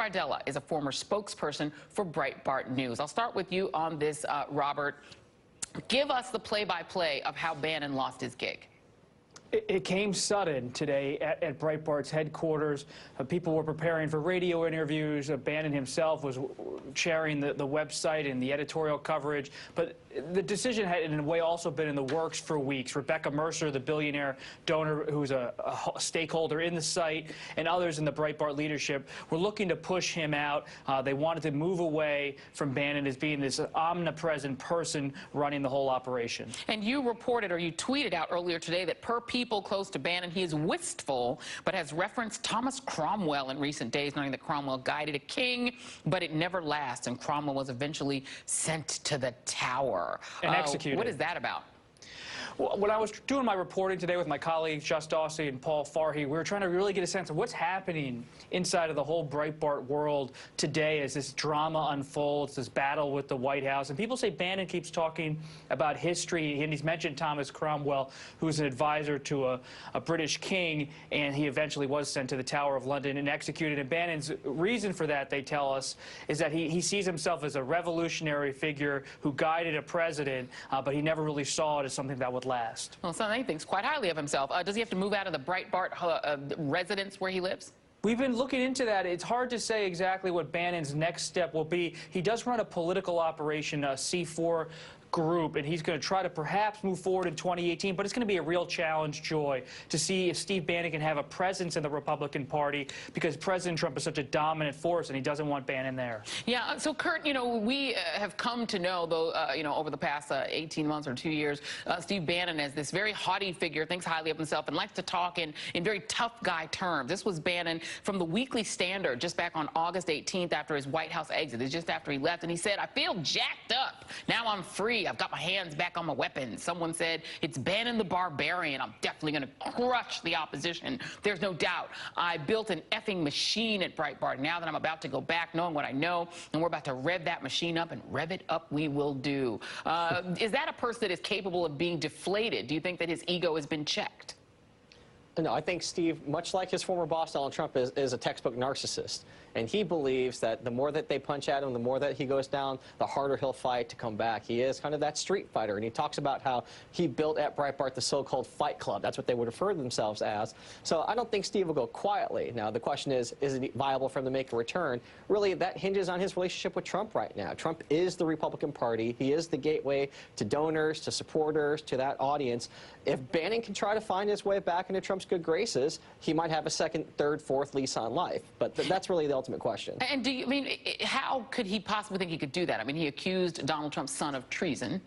Bardella is a former spokesperson for Breitbart News. I'll start with you on this, Robert. Give us the play-by-play of how Bannon lost his gig. It came sudden today at Breitbart's headquarters. People were preparing for radio interviews. Bannon himself was chairing the website and the editorial coverage. But the decision had, in a way, also been in the works for weeks. Rebecca Mercer, the billionaire donor who's a stakeholder in the site, and others in the Breitbart leadership were looking to push him out. They wanted to move away from Bannon as being this omnipresent person running the whole operation. And you reported, or you tweeted out earlier today, that per people close to Bannon, he is wistful, but has referenced Thomas Cromwell in recent days, knowing that Cromwell guided a king, but it never lasts, and Cromwell was eventually sent to the Tower. And executed. What is that about? Well, when I was doing my reporting today with my colleagues, Just Dawsey and Paul Farhi, we were trying to really get a sense of what's happening inside of the whole Breitbart world today as this drama unfolds, this battle with the White House. And people say Bannon keeps talking about history, and he's mentioned Thomas Cromwell, who's an advisor to a British king, and he eventually was sent to the Tower of London and executed. And Bannon's reason for that, they tell us, is that he sees himself as a revolutionary figure who guided a president, but he never really saw it as something that would last. Well, so he thinks quite highly of himself. Does he have to move out of the Breitbart residence where he lives? We've been looking into that. It's hard to say exactly what Bannon's next step will be. He does run a political operation, a C4 group, and he's going to try to perhaps move forward in 2018, but it's going to be a real challenge, Joy, to see if Steve Bannon can have a presence in the Republican Party, because President Trump is such a dominant force, and he doesn't want Bannon there. Yeah, so Kurt, you know, we have come to know, though, you know, over the past 18 months or 2 years, Steve Bannon as this very haughty figure, thinks highly of himself, and likes to talk in very tough guy terms. This was Bannon from the Weekly Standard just back on August 18th after his White House exit. It's just after he left, and he said, "I feel jacked up. Now I'm free. I've got my hands back on my weapons." Someone said, "It's Bannon the Barbarian. I'm definitely going to crush the opposition. There's no doubt. I built an effing machine at Breitbart. Now that I'm about to go back, knowing what I know, and we're about to rev that machine up, and rev it up we will do." Is that a person that is capable of being deflated? Do you think that his ego has been checked? No, I think Steve, much like his former boss, Donald Trump, is a textbook narcissist. And he believes that the more that they punch at him, the more that he goes down, the harder he'll fight to come back. He is kind of that street fighter. And he talks about how he built at Breitbart the so-called Fight Club. That's what they would refer to themselves as. So I don't think Steve will go quietly. Now, the question is it viable for him to make a return? Really, that hinges on his relationship with Trump right now. Trump is the Republican Party. He is the gateway to donors, to supporters, to that audience. If Bannon can try to find his way back into Trump's good graces, he might have a second, third, fourth lease on life. But that's really the ultimate question. And do you, I mean, how could he possibly think he could do that? I mean, he accused Donald Trump's son of treason.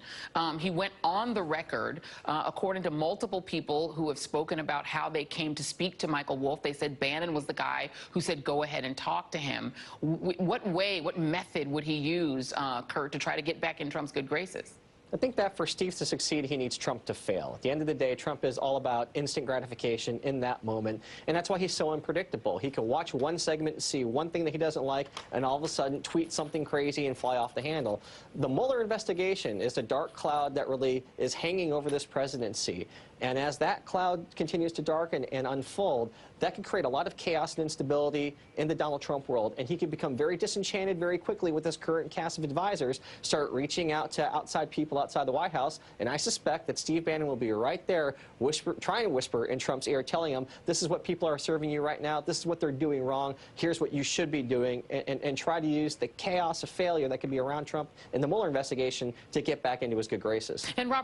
He went on the record, according to multiple people who have spoken about how they came to speak to Michael Wolff. They said Bannon was the guy who said, "Go ahead and talk to him." What method would he use, Kurt, to try to get back in Trump's good graces? I think that for Steve to succeed, he needs Trump to fail. At the end of the day, Trump is all about instant gratification in that moment, and that's why he's so unpredictable. He can watch one segment and see one thing that he doesn't like, and all of a sudden tweet something crazy and fly off the handle. The Mueller investigation is a dark cloud that really is hanging over this presidency, and as that cloud continues to darken and unfold, that could create a lot of chaos and instability in the Donald Trump world, and he could become very disenchanted very quickly with his current cast of advisors, start reaching out to outside people outside the White House, and I suspect that Steve Bannon will be right there trying to whisper in Trump's ear, telling him, "This is what people are serving you right now, this is what they're doing wrong, here's what you should be doing," and try to use the chaos of failure that could be around Trump in the Mueller investigation to get back into his good graces. And Robert